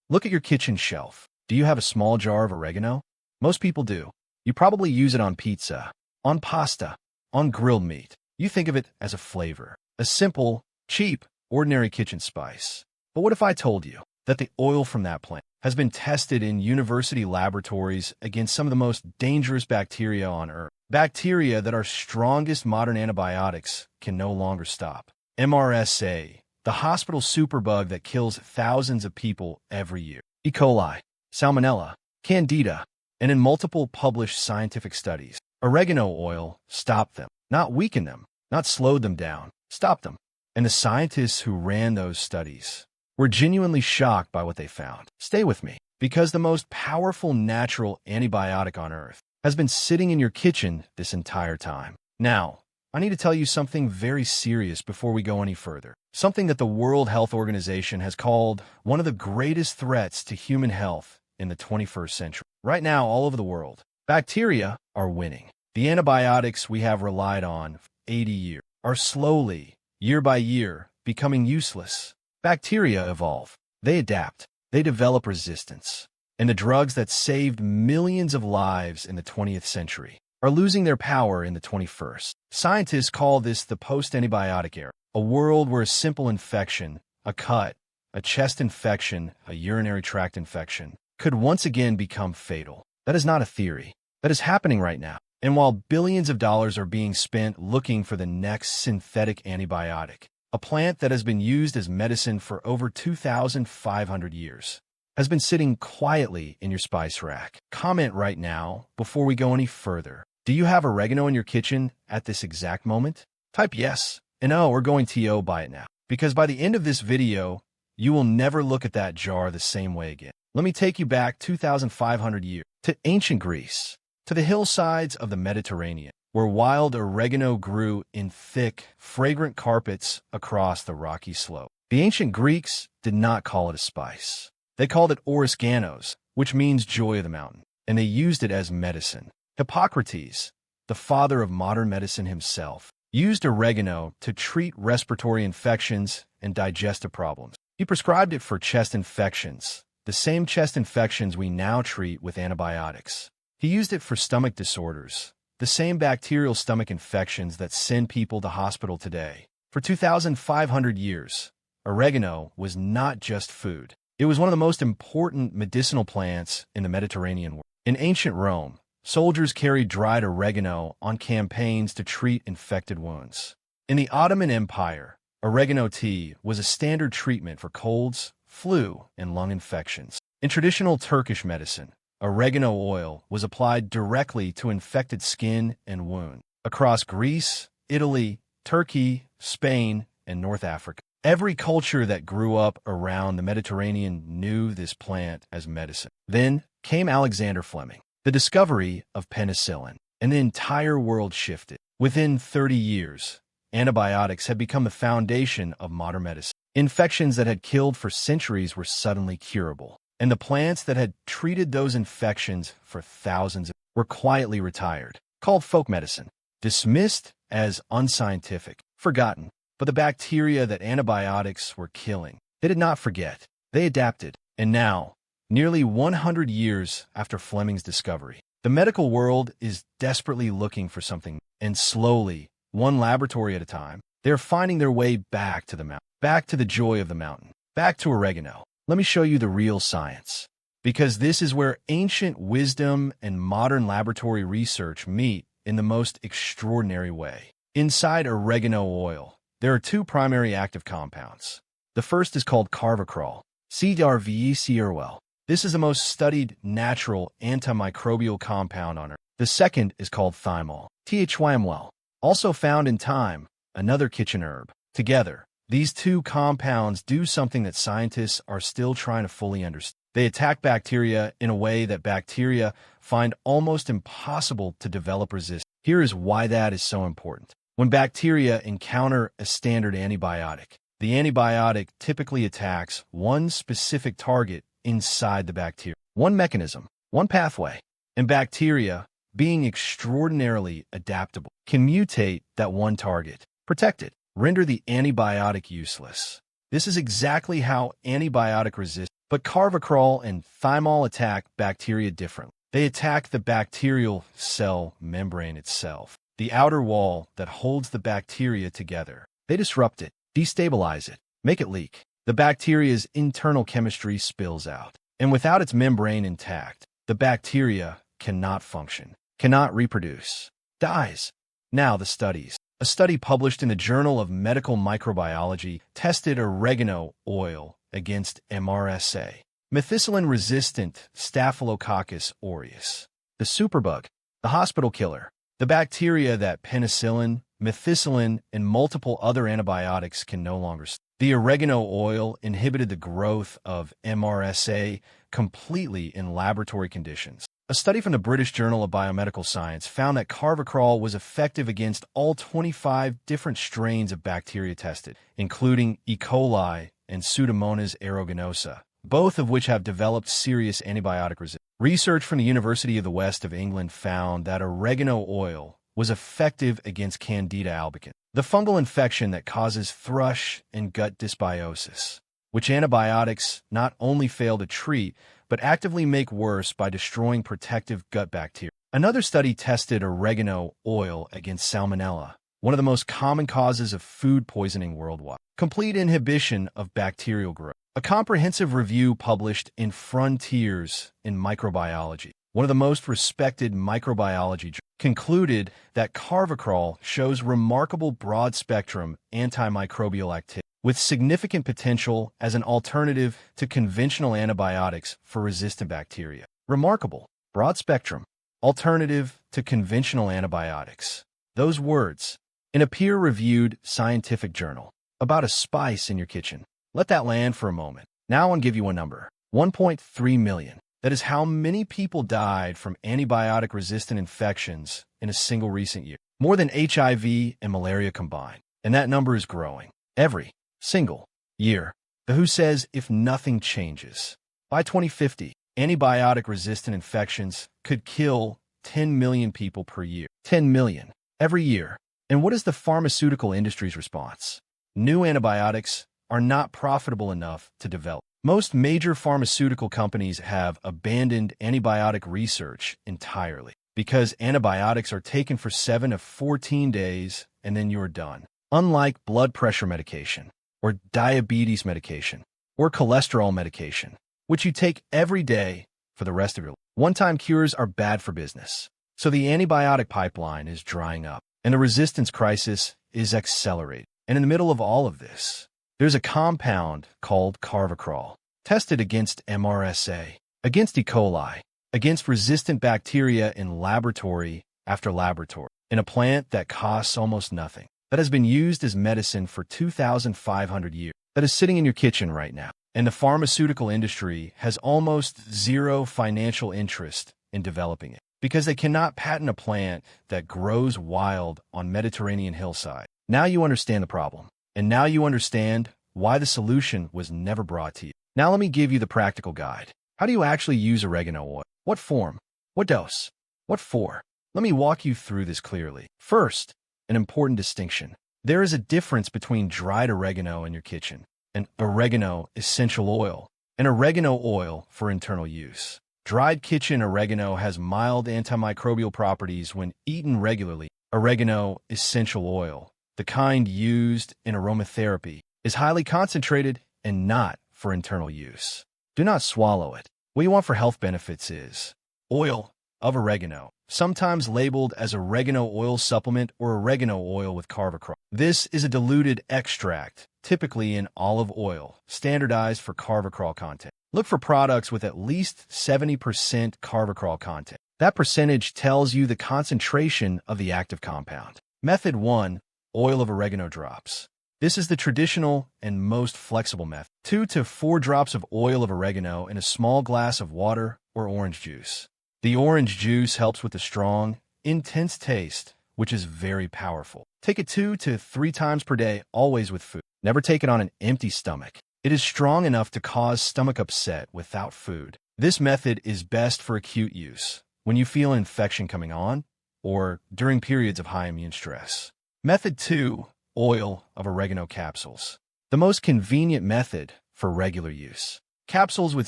Look at your kitchen shelf. Do you have a small jar of oregano? Most people do. You probably use it on pizza, on pasta, on grilled meat. You think of it as a flavor, a simple, cheap, ordinary kitchen spice. But what if I told you that the oil from that plant has been tested in university laboratories against some of the most dangerous bacteria on Earth? Bacteria that our strongest modern antibiotics can no longer stop. MRSA, the hospital superbug that kills thousands of people every year. E. coli, Salmonella, Candida, and in multiple published scientific studies, oregano oil stopped them, not weakened them, not slowed them down, stopped them. And the scientists who ran those studies were genuinely shocked by what they found. Stay with me, because the most powerful natural antibiotic on Earth has been sitting in your kitchen this entire time. Now, I need to tell you something very serious before we go any further. Something that the World Health Organization has called one of the greatest threats to human health in the 21st century. Right now, all over the world, bacteria are winning. The antibiotics we have relied on for 80 years are slowly, year by year, becoming useless. Bacteria evolve. They adapt. They develop resistance. And the drugs that saved millions of lives in the 20th century are losing their power in the 21st. Scientists call this the post-antibiotic era, a world where a simple infection, a cut, a chest infection, a urinary tract infection, could once again become fatal. That is not a theory. That is happening right now. And while billions of dollars are being spent looking for the next synthetic antibiotic, a plant that has been used as medicine for over 2,500 years, has been sitting quietly in your spice rack. Comment right now before we go any further. Do you have oregano in your kitchen at this exact moment? Type yes and no or going to buy it now. Because by the end of this video, you will never look at that jar the same way again. Let me take you back 2,500 years to ancient Greece, to the hillsides of the Mediterranean, where wild oregano grew in thick, fragrant carpets across the rocky slope. The ancient Greeks did not call it a spice. They called it Oregano, which means joy of the mountain, and they used it as medicine. Hippocrates, the father of modern medicine himself, used oregano to treat respiratory infections and digestive problems. He prescribed it for chest infections, the same chest infections we now treat with antibiotics. He used it for stomach disorders, the same bacterial stomach infections that send people to hospital today. For 2,500 years, oregano was not just food. It was one of the most important medicinal plants in the Mediterranean world. In ancient Rome, soldiers carried dried oregano on campaigns to treat infected wounds. In the Ottoman Empire, oregano tea was a standard treatment for colds, flu, and lung infections. In traditional Turkish medicine, oregano oil was applied directly to infected skin and wounds. Across Greece, Italy, Turkey, Spain, and North Africa, every culture that grew up around the Mediterranean knew this plant as medicine. Then came Alexander Fleming, the discovery of penicillin, and the entire world shifted. Within 30 years, antibiotics had become the foundation of modern medicine. Infections that had killed for centuries were suddenly curable, and the plants that had treated those infections for thousands were quietly retired, called folk medicine, dismissed as unscientific, forgotten. But the bacteria that antibiotics were killing, they did not forget. They adapted. And now, nearly 100 years after Fleming's discovery, the medical world is desperately looking for something. And slowly, one laboratory at a time, they are finding their way back to the mountain, back to the joy of the mountain, back to oregano. Let me show you the real science. Because this is where ancient wisdom and modern laboratory research meet in the most extraordinary way. Inside oregano oil, there are two primary active compounds. The first is called carvacrol, CRVECRL. This is the most studied natural antimicrobial compound on Earth. The second is called thymol, THYML, also found in thyme, another kitchen herb. Together, these two compounds do something that scientists are still trying to fully understand. They attack bacteria in a way that bacteria find almost impossible to develop resistance. Here is why that is so important. When bacteria encounter a standard antibiotic, the antibiotic typically attacks one specific target inside the bacteria. One mechanism, one pathway. And bacteria, being extraordinarily adaptable, can mutate that one target, protect it, render the antibiotic useless. This is exactly how antibiotic resist, but carvacrol and thymol attack bacteria differently. They attack the bacterial cell membrane itself, the outer wall that holds the bacteria together. They disrupt it, destabilize it, make it leak. The bacteria's internal chemistry spills out, and without its membrane intact, the bacteria cannot function, cannot reproduce, dies. Now the studies. A study published in the Journal of Medical Microbiology tested oregano oil against MRSA, methicillin-resistant Staphylococcus aureus, the superbug, the hospital killer, the bacteria that penicillin, methicillin, and multiple other antibiotics can no longer stop. The oregano oil inhibited the growth of MRSA completely in laboratory conditions. A study from the British Journal of Biomedical Science found that carvacrol was effective against all 25 different strains of bacteria tested, including E. coli and Pseudomonas aeruginosa, both of which have developed serious antibiotic resistance. Research from the University of the West of England found that oregano oil was effective against Candida albicans, the fungal infection that causes thrush and gut dysbiosis, which antibiotics not only fail to treat, but actively make worse by destroying protective gut bacteria. Another study tested oregano oil against salmonella, one of the most common causes of food poisoning worldwide. Complete inhibition of bacterial growth. A comprehensive review published in Frontiers in Microbiology, one of the most respected microbiology journals, concluded that carvacrol shows remarkable broad-spectrum antimicrobial activity, with significant potential as an alternative to conventional antibiotics for resistant bacteria. Remarkable, broad-spectrum, alternative to conventional antibiotics. Those words, in a peer-reviewed scientific journal, about a spice in your kitchen. Let that land for a moment. Now I'll give you a number. 1.3 million. That is how many people died from antibiotic-resistant infections in a single recent year. More than HIV and malaria combined. And that number is growing. Every single year. The WHO says if nothing changes, by 2050, antibiotic-resistant infections could kill 10 million people per year. 10 million. Every year. And what is the pharmaceutical industry's response? New antibiotics are not profitable enough to develop. Most major pharmaceutical companies have abandoned antibiotic research entirely because antibiotics are taken for 7 to 14 days and then you're done. Unlike blood pressure medication, or diabetes medication, or cholesterol medication, which you take every day for the rest of your life. One-time cures are bad for business. So the antibiotic pipeline is drying up, and the resistance crisis is accelerating. And in the middle of all of this, there's a compound called carvacrol, tested against MRSA, against E. coli, against resistant bacteria in laboratory after laboratory, in a plant that costs almost nothing, that has been used as medicine for 2,500 years, that is sitting in your kitchen right now. And the pharmaceutical industry has almost zero financial interest in developing it, because they cannot patent a plant that grows wild on Mediterranean hillside. Now you understand the problem, and now you understand why the solution was never brought to you. Now let me give you the practical guide. How do you actually use oregano oil? What form? What dose? What for? Let me walk you through this clearly. First, an important distinction. There is a difference between dried oregano in your kitchen and oregano essential oil, and oregano oil for internal use. Dried kitchen oregano has mild antimicrobial properties when eaten regularly. Oregano essential oil, the kind used in aromatherapy, is highly concentrated and not for internal use. Do not swallow it. What you want for health benefits is oil of oregano, sometimes labeled as oregano oil supplement or oregano oil with carvacrol. This is a diluted extract, typically in olive oil, standardized for carvacrol content. Look for products with at least 70% carvacrol content. That percentage tells you the concentration of the active compound. Method 1. Oil of oregano drops. This is the traditional and most flexible method. 2 to 4 drops of oil of oregano in a small glass of water or orange juice. The orange juice helps with the strong, intense taste, which is very powerful. Take it 2 to 3 times per day, always with food. Never take it on an empty stomach. It is strong enough to cause stomach upset without food. This method is best for acute use, when you feel an infection coming on, or during periods of high immune stress. Method 2. Oil of oregano capsules. The most convenient method for regular use. Capsules with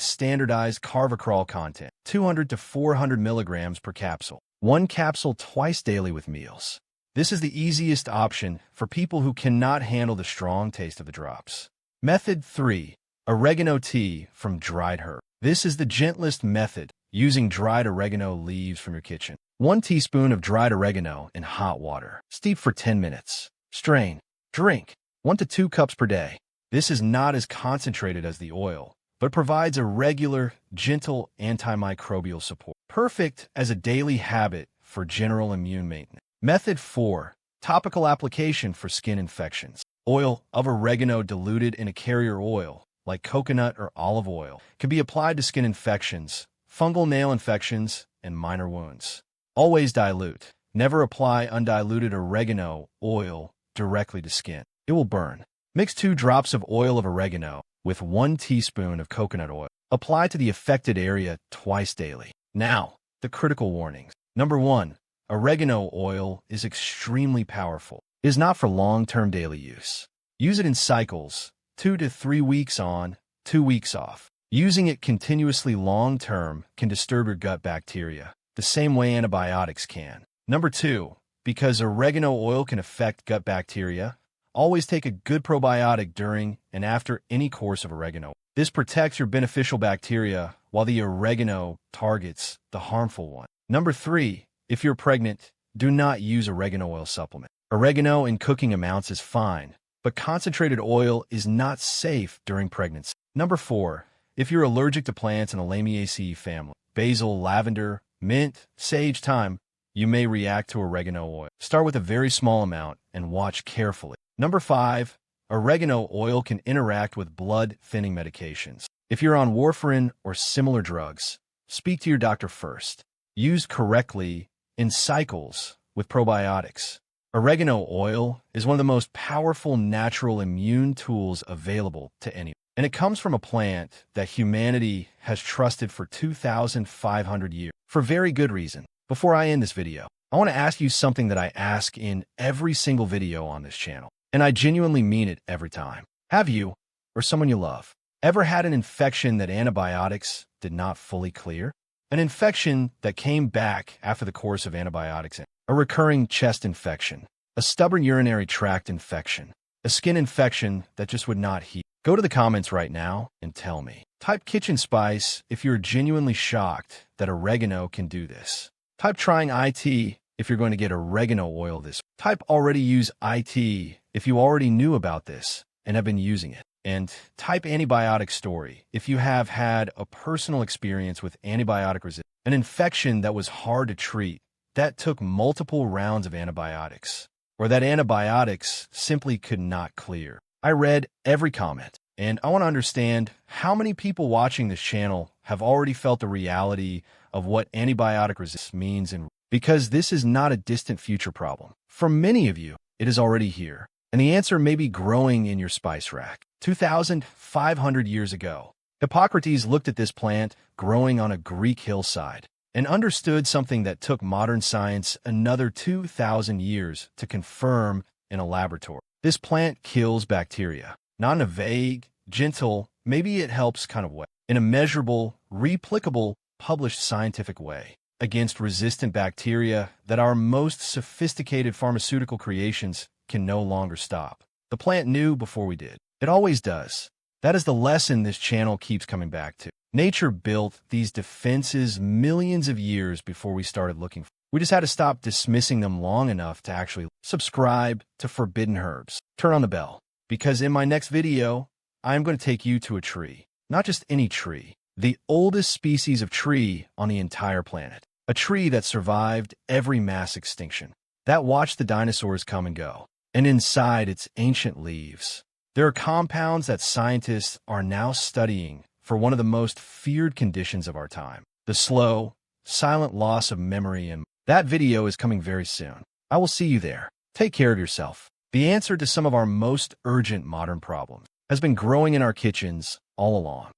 standardized carvacrol content, 200 to 400 milligrams per capsule. One capsule twice daily with meals. This is the easiest option for people who cannot handle the strong taste of the drops. Method 3. Oregano tea from dried herb. This is the gentlest method, using dried oregano leaves from your kitchen. 1 teaspoon of dried oregano in hot water. Steep for 10 minutes. Strain. Drink. 1 to 2 cups per day. This is not as concentrated as the oil, but provides a regular, gentle antimicrobial support. Perfect as a daily habit for general immune maintenance. Method 4. Topical application for skin infections. Oil of oregano diluted in a carrier oil, like coconut or olive oil, can be applied to skin infections, fungal nail infections, and minor wounds. Always dilute. Never apply undiluted oregano oil directly to skin. It will burn. Mix 2 drops of oil of oregano with 1 teaspoon of coconut oil. Apply to the affected area twice daily. Now, the critical warnings. Number 1. Oregano oil is extremely powerful. It is not for long-term daily use. Use it in cycles, 2 to 3 weeks on, 2 weeks off. Using it continuously long-term can disturb your gut bacteria, the same way antibiotics can. Number 2. Because oregano oil can affect gut bacteria, always take a good probiotic during and after any course of oregano. This protects your beneficial bacteria while the oregano targets the harmful one. Number 3. If you're pregnant, do not use oregano oil supplement. Oregano in cooking amounts is fine, but concentrated oil is not safe during pregnancy. Number 4. If you're allergic to plants in the Lamiaceae family, basil, lavender, mint, sage, thyme, you may react to oregano oil. Start with a very small amount and watch carefully. Number 5. Oregano oil can interact with blood-thinning medications. If you're on warfarin or similar drugs, speak to your doctor first. Used correctly in cycles with probiotics. Oregano oil is one of the most powerful natural immune tools available to anyone. And it comes from a plant that humanity has trusted for 2,500 years, for very good reason. Before I end this video, I want to ask you something that I ask in every single video on this channel, and I genuinely mean it every time. Have you, or someone you love, ever had an infection that antibiotics did not fully clear? An infection that came back after the course of antibiotics, a recurring chest infection, a stubborn urinary tract infection, a skin infection that just would not heal. Go to the comments right now and tell me. Type kitchen spice if you're genuinely shocked that oregano can do this. Type trying IT if you're going to get oregano oil this. Type already use IT if you already knew about this and have been using it. And type antibiotic story if you have had a personal experience with antibiotic resistance, an infection that was hard to treat, that took multiple rounds of antibiotics, or that antibiotics simply could not clear. I read every comment, and I want to understand how many people watching this channel have already felt the reality of what antibiotic resistance means, and because this is not a distant future problem. For many of you, it is already here, and the answer may be growing in your spice rack. 2,500 years ago, Hippocrates looked at this plant growing on a Greek hillside and understood something that took modern science another 2,000 years to confirm in a laboratory. This plant kills bacteria, not in a vague, gentle, maybe it helps kind of way, in a measurable, replicable, published scientific way against resistant bacteria that our most sophisticated pharmaceutical creations can no longer stop. The plant knew before we did. It always does. That is the lesson this channel keeps coming back to. Nature built these defenses millions of years before we started looking for them. We just had to stop dismissing them long enough to actually subscribe to Forbidden Herbs. Turn on the bell, because in my next video, I'm going to take you to a tree. Not just any tree. The oldest species of tree on the entire planet. A tree that survived every mass extinction. That watched the dinosaurs come and go. And inside its ancient leaves, there are compounds that scientists are now studying for one of the most feared conditions of our time. The slow, silent loss of memory, and that video is coming very soon. I will see you there. Take care of yourself. The answer to some of our most urgent modern problems has been growing in our kitchens all along.